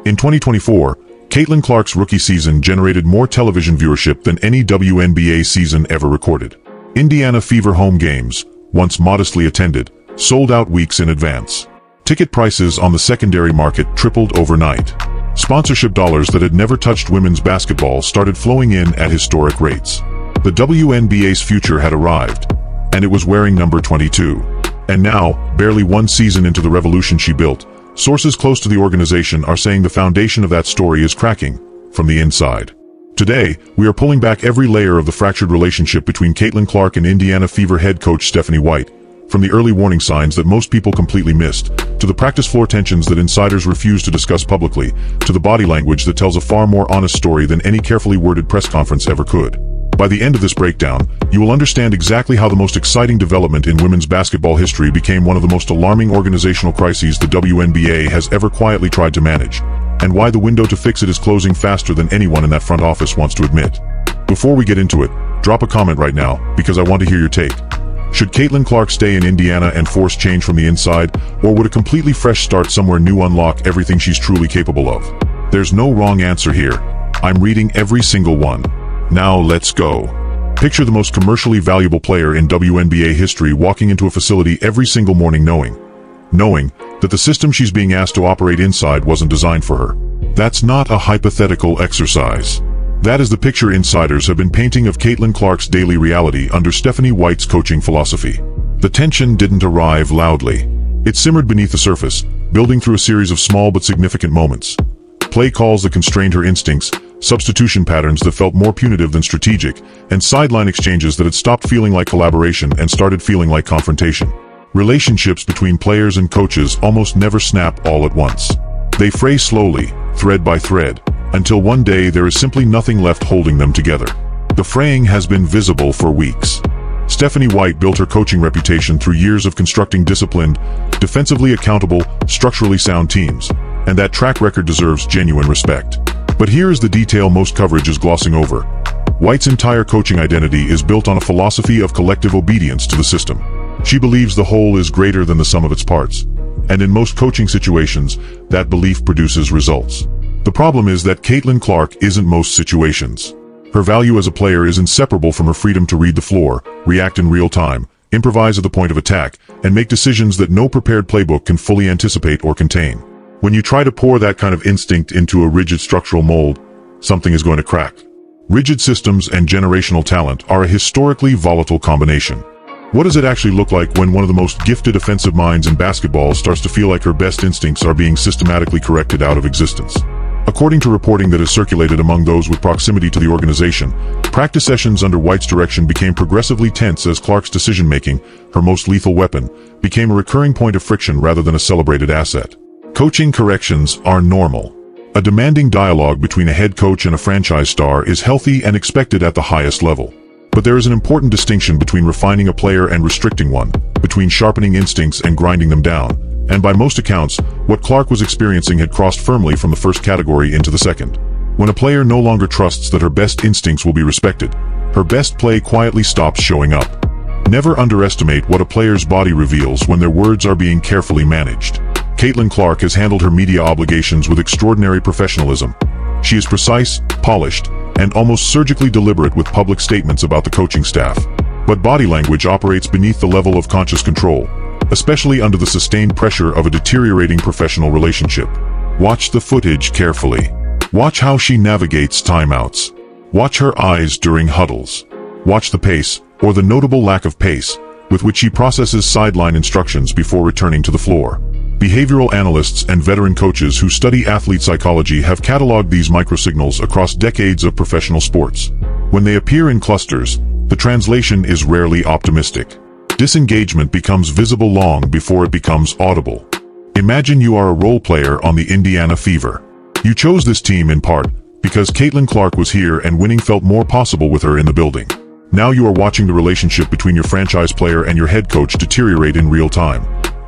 In 2024, Caitlin Clark's rookie season generated more television viewership than any WNBA season ever recorded. Indiana Fever home games, once modestly attended, sold out weeks in advance. Ticket prices on the secondary market tripled overnight. Sponsorship dollars that had never touched women's basketball started flowing in at historic rates. The WNBA's future had arrived, and it was wearing number 22. And now, barely one season into the revolution she built, sources close to the organization are saying the foundation of that story is cracking from the inside. Today, we are pulling back every layer of the fractured relationship between Caitlin Clark and Indiana Fever head coach Stephanie White, from the early warning signs that most people completely missed, to the practice floor tensions that insiders refuse to discuss publicly, to the body language that tells a far more honest story than any carefully worded press conference ever could. By the end of this breakdown, you will understand exactly how the most exciting development in women's basketball history became one of the most alarming organizational crises the WNBA has ever quietly tried to manage, and why the window to fix it is closing faster than anyone in that front office wants to admit. Before we get into it, drop a comment right now, because I want to hear your take. Should Caitlin Clark stay in Indiana and force change from the inside, or would a completely fresh start somewhere new unlock everything she's truly capable of? There's no wrong answer here. I'm reading every single one. Now let's go. Picture the most commercially valuable player in WNBA history walking into a facility every single morning knowing that the system she's being asked to operate inside wasn't designed for her. That's not a hypothetical exercise. That is the picture insiders have been painting of Caitlin Clark's daily reality under Stephanie White's coaching philosophy. The tension didn't arrive loudly. It simmered beneath the surface, building through a series of small but significant moments. Play calls that constrained her instincts, substitution patterns that felt more punitive than strategic, and sideline exchanges that had stopped feeling like collaboration and started feeling like confrontation. Relationships between players and coaches almost never snap all at once. They fray slowly, thread by thread, until one day there is simply nothing left holding them together. The fraying has been visible for weeks. Stephanie White built her coaching reputation through years of constructing disciplined, defensively accountable, structurally sound teams, and that track record deserves genuine respect. But here is the detail most coverage is glossing over. White's entire coaching identity is built on a philosophy of collective obedience to the system. She believes the whole is greater than the sum of its parts, and in most coaching situations, that belief produces results. The problem is that Caitlin Clark isn't most situations. Her value as a player is inseparable from her freedom to read the floor, react in real time, improvise at the point of attack, and make decisions that no prepared playbook can fully anticipate or contain. When you try to pour that kind of instinct into a rigid structural mold, something is going to crack. Rigid systems and generational talent are a historically volatile combination. What does it actually look like when one of the most gifted offensive minds in basketball starts to feel like her best instincts are being systematically corrected out of existence? According to reporting that has circulated among those with proximity to the organization, practice sessions under White's direction became progressively tense as Clark's decision-making, her most lethal weapon, became a recurring point of friction rather than a celebrated asset. Coaching corrections are normal. A demanding dialogue between a head coach and a franchise star is healthy and expected at the highest level. But there is an important distinction between refining a player and restricting one, between sharpening instincts and grinding them down, and by most accounts, what Clark was experiencing had crossed firmly from the first category into the second. When a player no longer trusts that her best instincts will be respected, her best play quietly stops showing up. Never underestimate what a player's body reveals when their words are being carefully managed. Caitlin Clark has handled her media obligations with extraordinary professionalism. She is precise, polished, and almost surgically deliberate with public statements about the coaching staff. But body language operates beneath the level of conscious control, especially under the sustained pressure of a deteriorating professional relationship. Watch the footage carefully. Watch how she navigates timeouts. Watch her eyes during huddles. Watch the pace, or the notable lack of pace, with which she processes sideline instructions before returning to the floor. Behavioral analysts and veteran coaches who study athlete psychology have cataloged these microsignals across decades of professional sports. When they appear in clusters, the translation is rarely optimistic. Disengagement becomes visible long before it becomes audible. Imagine you are a role player on the Indiana Fever. You chose this team in part because Caitlin Clark was here and winning felt more possible with her in the building. Now you are watching the relationship between your franchise player and your head coach deteriorate in real time.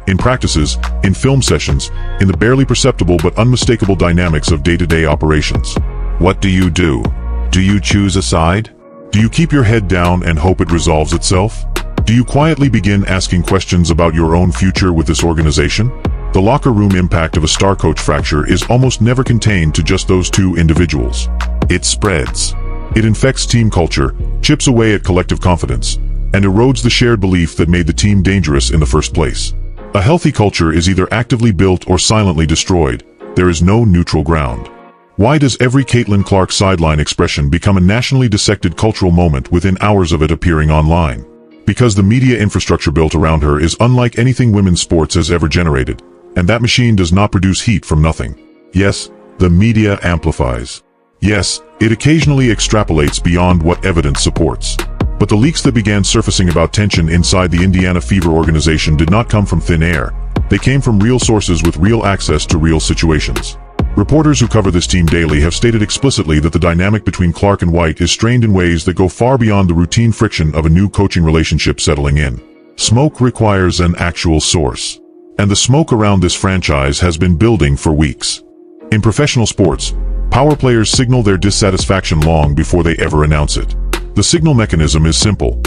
In practices, in film sessions, in the barely perceptible but unmistakable dynamics of day-to-day operations. What do you do? Do you choose a side? Do you keep your head down and hope it resolves itself? Do you quietly begin asking questions about your own future with this organization? The locker room impact of a star coach fracture is almost never contained to just those two individuals. It spreads. It infects team culture, chips away at collective confidence, and erodes the shared belief that made the team dangerous in the first place. A healthy culture is either actively built or silently destroyed. There is no neutral ground. Why does every Caitlin Clark sideline expression become a nationally dissected cultural moment within hours of it appearing online? Because the media infrastructure built around her is unlike anything women's sports has ever generated, and that machine does not produce heat from nothing. Yes, the media amplifies. Yes, it occasionally extrapolates beyond what evidence supports. But the leaks that began surfacing about tension inside the Indiana Fever organization did not come from thin air. They came from real sources with real access to real situations. Reporters who cover this team daily have stated explicitly that the dynamic between Clark and White is strained in ways that go far beyond the routine friction of a new coaching relationship settling in. Smoke requires an actual source. And the smoke around this franchise has been building for weeks. In professional sports, power players signal their dissatisfaction long before they ever announce it. The signal mechanism is simple.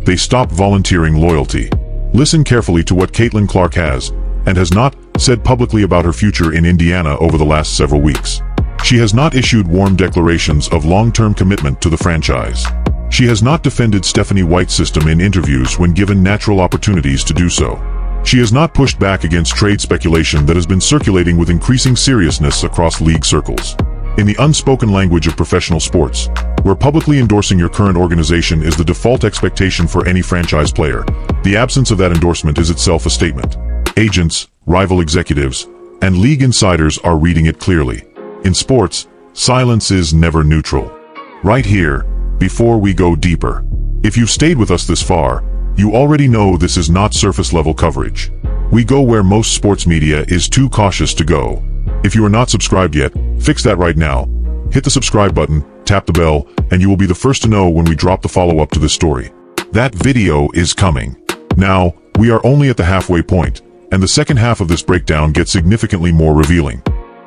They stop volunteering loyalty. Listen carefully to what Caitlin Clark has, and has not, said publicly about her future in Indiana over the last several weeks. She has not issued warm declarations of long-term commitment to the franchise. She has not defended Stephanie White's system in interviews when given natural opportunities to do so. She has not pushed back against trade speculation that has been circulating with increasing seriousness across league circles. In the unspoken language of professional sports, where publicly endorsing your current organization is the default expectation for any franchise player, the absence of that endorsement is itself a statement. Agents, rival executives, and league insiders are reading it clearly. In sports, silence is never neutral. Right here, before we go deeper, if you've stayed with us this far, you already know this is not surface-level coverage. We go where most sports media is too cautious to go. If you are not subscribed yet, fix that right now. Hit the subscribe button, tap the bell, and you will be the first to know when we drop the follow-up to this story. That video is coming. Now, we are only at the halfway point, and the second half of this breakdown gets significantly more revealing.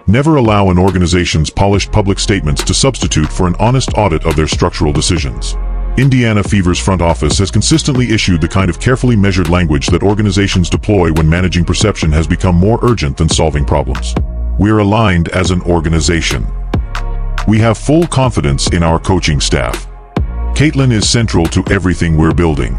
Never allow an organization's polished public statements to substitute for an honest audit of their structural decisions. Indiana Fever's front office has consistently issued the kind of carefully measured language that organizations deploy when managing perception has become more urgent than solving problems. We're aligned as an organization. We have full confidence in our coaching staff. Caitlin is central to everything we're building.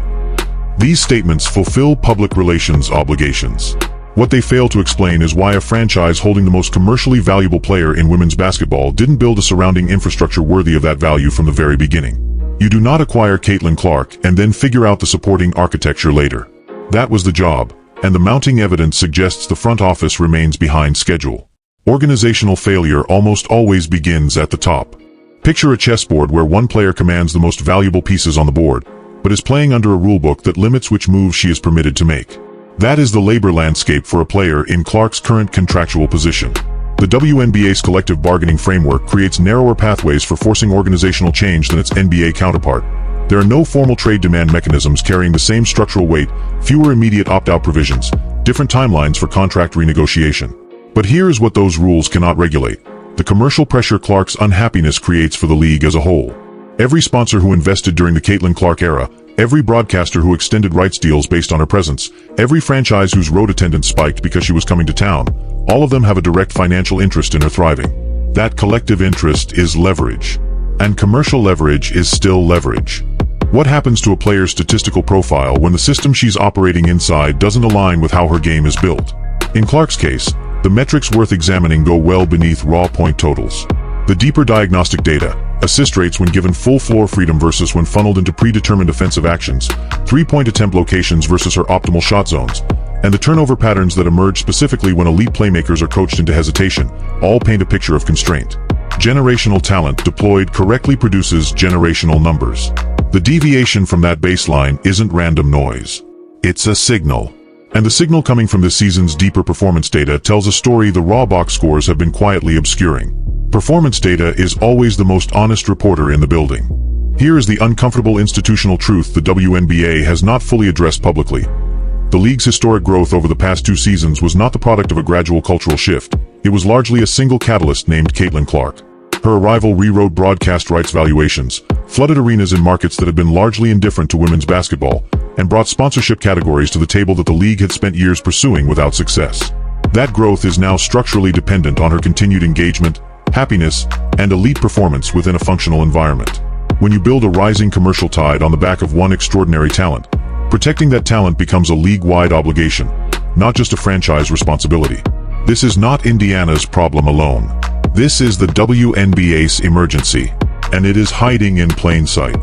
These statements fulfill public relations obligations. What they fail to explain is why a franchise holding the most commercially valuable player in women's basketball didn't build a surrounding infrastructure worthy of that value from the very beginning. You do not acquire Caitlin Clark and then figure out the supporting architecture later. That was the job, and the mounting evidence suggests the front office remains behind schedule. Organizational failure almost always begins at the top. Picture a chessboard where one player commands the most valuable pieces on the board, but is playing under a rulebook that limits which moves she is permitted to make. That is the labor landscape for a player in Clark's current contractual position. The WNBA's collective bargaining framework creates narrower pathways for forcing organizational change than its NBA counterpart. There are no formal trade demand mechanisms carrying the same structural weight, fewer immediate opt-out provisions, different timelines for contract renegotiation. But here is what those rules cannot regulate: the commercial pressure Clark's unhappiness creates for the league as a whole. Every sponsor who invested during the Caitlin Clark era, every broadcaster who extended rights deals based on her presence, every franchise whose road attendance spiked because she was coming to town, all of them have a direct financial interest in her thriving. That collective interest is leverage. And commercial leverage is still leverage. What happens to a player's statistical profile when the system she's operating inside doesn't align with how her game is built? In Clark's case, the metrics worth examining go well beneath raw point totals. The deeper diagnostic data, assist rates when given full floor freedom versus when funneled into predetermined offensive actions, three-point attempt locations versus her optimal shot zones, and the turnover patterns that emerge specifically when elite playmakers are coached into hesitation, all paint a picture of constraint. Generational talent deployed correctly produces generational numbers. The deviation from that baseline isn't random noise. It's a signal. And the signal coming from this season's deeper performance data tells a story the raw box scores have been quietly obscuring. Performance data is always the most honest reporter in the building. Here is the uncomfortable institutional truth the WNBA has not fully addressed publicly. The league's historic growth over the past 2 seasons was not the product of a gradual cultural shift. It was largely a single catalyst named Caitlin Clark. Her arrival rewrote broadcast rights valuations, flooded arenas in markets that had been largely indifferent to women's basketball, and brought sponsorship categories to the table that the league had spent years pursuing without success. That growth is now structurally dependent on her continued engagement, happiness, and elite performance within a functional environment. When you build a rising commercial tide on the back of one extraordinary talent, protecting that talent becomes a league-wide obligation, not just a franchise responsibility. This is not Indiana's problem alone. This is the WNBA's emergency, and it is hiding in plain sight.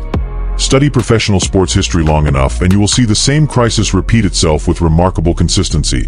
Study professional sports history long enough and you will see the same crisis repeat itself with remarkable consistency.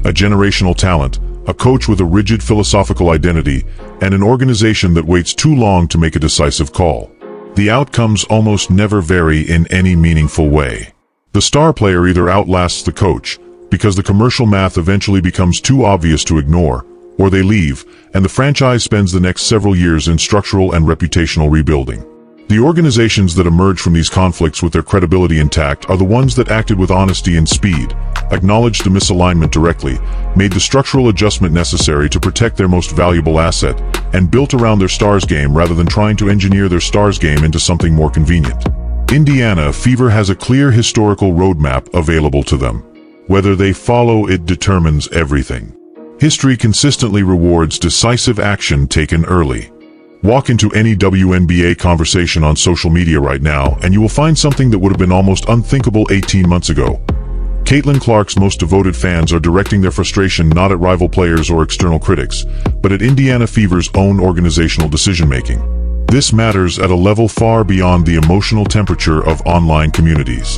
A generational talent, a coach with a rigid philosophical identity, and an organization that waits too long to make a decisive call. The outcomes almost never vary in any meaningful way. The star player either outlasts the coach, because the commercial math eventually becomes too obvious to ignore, or they leave, and the franchise spends the next several years in structural and reputational rebuilding. The organizations that emerge from these conflicts with their credibility intact are the ones that acted with honesty and speed, acknowledged the misalignment directly, made the structural adjustment necessary to protect their most valuable asset, and built around their stars game rather than trying to engineer their stars game into something more convenient. Indiana Fever has a clear historical roadmap available to them. Whether they follow it determines everything. History consistently rewards decisive action taken early. Walk into any WNBA conversation on social media right now and you will find something that would have been almost unthinkable 18 months ago. Caitlin Clark's most devoted fans are directing their frustration not at rival players or external critics, but at Indiana Fever's own organizational decision-making. This matters at a level far beyond the emotional temperature of online communities.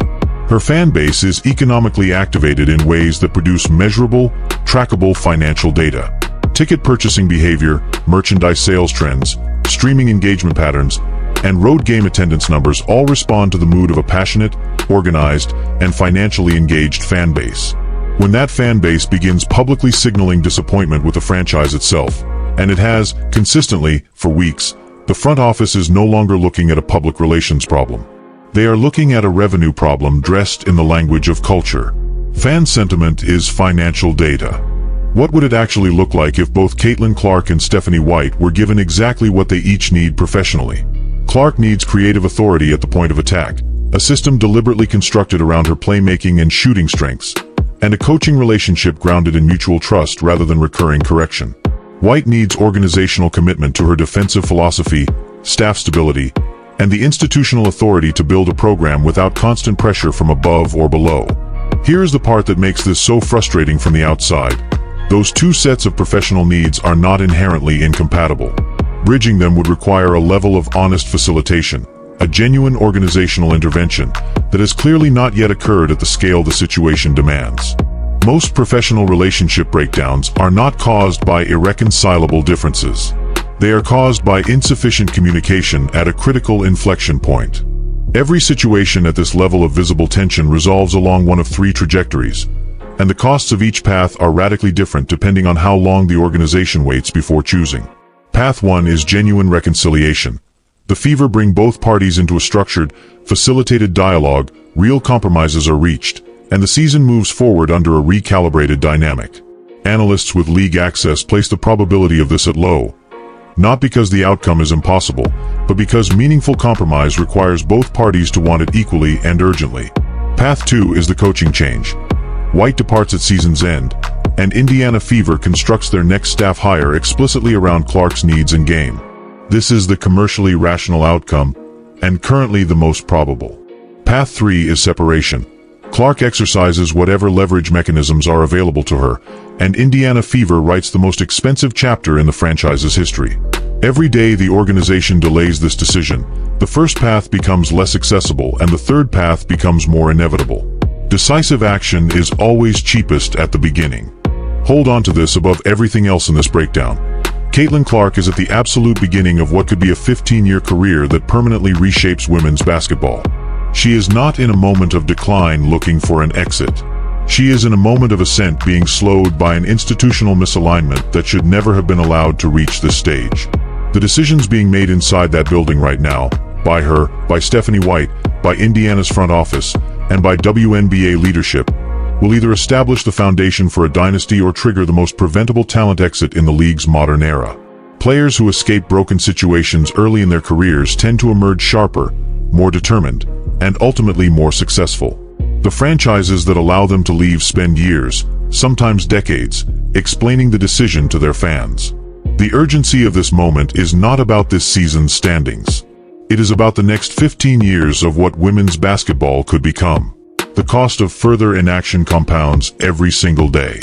Her fan base is economically activated in ways that produce measurable, trackable financial data. Ticket purchasing behavior, merchandise sales trends, streaming engagement patterns, and road game attendance numbers all respond to the mood of a passionate, organized, and financially engaged fan base. When that fan base begins publicly signaling disappointment with the franchise itself, and it has, consistently, for weeks, the front office is no longer looking at a public relations problem. They are looking at a revenue problem dressed in the language of culture. Fan sentiment is financial data. What would it actually look like if both Caitlin Clark and Stephanie White were given exactly what they each need professionally? Clark needs creative authority at the point of attack, a system deliberately constructed around her playmaking and shooting strengths, and a coaching relationship grounded in mutual trust rather than recurring correction. White needs organizational commitment to her defensive philosophy, staff stability, and the institutional authority to build a program without constant pressure from above or below. Here's the part that makes this so frustrating from the outside. Those two sets of professional needs are not inherently incompatible. Bridging them would require a level of honest facilitation, a genuine organizational intervention that has clearly not yet occurred at the scale the situation demands. Most professional relationship breakdowns are not caused by irreconcilable differences. They are caused by insufficient communication at a critical inflection point. Every situation at this level of visible tension resolves along one of three trajectories, and the costs of each path are radically different depending on how long the organization waits before choosing. Path 1 is genuine reconciliation. The Fever bring both parties into a structured, facilitated dialogue, real compromises are reached, and the season moves forward under a recalibrated dynamic. Analysts with league access place the probability of this at low, not because the outcome is impossible, but because meaningful compromise requires both parties to want it equally and urgently. Path 2 is the coaching change. White departs at season's end, and Indiana Fever constructs their next staff hire explicitly around Clark's needs and game. This is the commercially rational outcome, and currently the most probable. Path 3 is separation. Clark exercises whatever leverage mechanisms are available to her, and Indiana Fever writes the most expensive chapter in the franchise's history. Every day the organization delays this decision, the first path becomes less accessible and the third path becomes more inevitable. Decisive action is always cheapest at the beginning. Hold on to this above everything else in this breakdown. Caitlin Clark is at the absolute beginning of what could be a 15-year career that permanently reshapes women's basketball. She is not in a moment of decline looking for an exit. She is in a moment of ascent being slowed by an institutional misalignment that should never have been allowed to reach this stage. The decisions being made inside that building right now, by her, by Stephanie White, by Indiana's front office, and by WNBA leadership, will either establish the foundation for a dynasty or trigger the most preventable talent exit in the league's modern era. Players who escape broken situations early in their careers tend to emerge sharper, more determined, and ultimately more successful. The franchises that allow them to leave spend years, sometimes decades, explaining the decision to their fans. The urgency of this moment is not about this season's standings. It is about the next 15 years of what women's basketball could become. The cost of further inaction compounds every single day.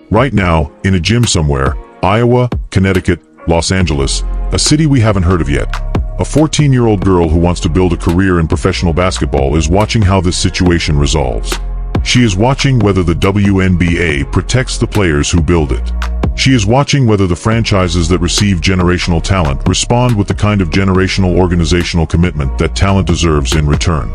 Right now, in a gym somewhere, Iowa, Connecticut, Los Angeles, a city we haven't heard of yet, a 14-year-old girl who wants to build a career in professional basketball is watching how this situation resolves. She is watching whether the WNBA protects the players who build it. She is watching whether the franchises that receive generational talent respond with the kind of generational organizational commitment that talent deserves in return.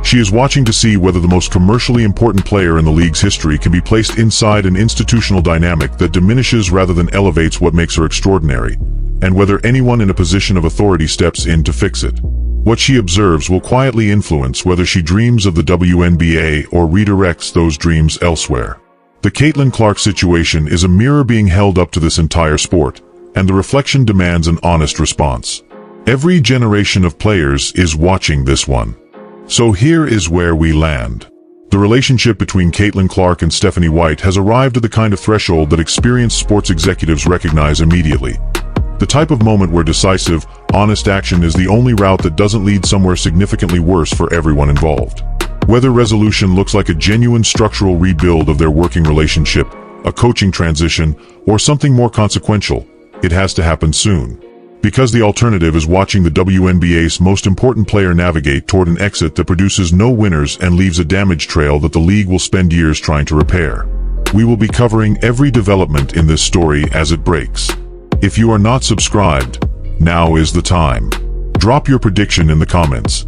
She is watching to see whether the most commercially important player in the league's history can be placed inside an institutional dynamic that diminishes rather than elevates what makes her extraordinary, and whether anyone in a position of authority steps in to fix it. What she observes will quietly influence whether she dreams of the WNBA or redirects those dreams elsewhere. The Caitlin Clark situation is a mirror being held up to this entire sport, and the reflection demands an honest response. Every generation of players is watching this one. So here is where we land. The relationship between Caitlin Clark and Stephanie White has arrived at the kind of threshold that experienced sports executives recognize immediately. The type of moment where decisive, honest action is the only route that doesn't lead somewhere significantly worse for everyone involved. Whether resolution looks like a genuine structural rebuild of their working relationship, a coaching transition, or something more consequential, it has to happen soon. Because the alternative is watching the WNBA's most important player navigate toward an exit that produces no winners and leaves a damage trail that the league will spend years trying to repair. We will be covering every development in this story as it breaks. If you are not subscribed, now is the time. Drop your prediction in the comments.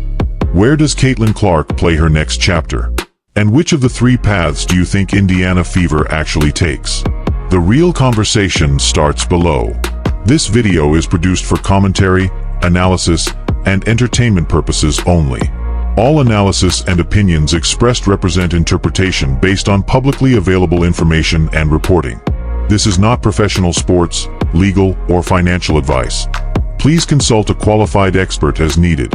Where does Caitlin Clark play her next chapter? And which of the three paths do you think Indiana Fever actually takes? The real conversation starts below. This video is produced for commentary, analysis, and entertainment purposes only. All analysis and opinions expressed represent interpretation based on publicly available information and reporting. This is not professional sports, legal, or financial advice. Please consult a qualified expert as needed.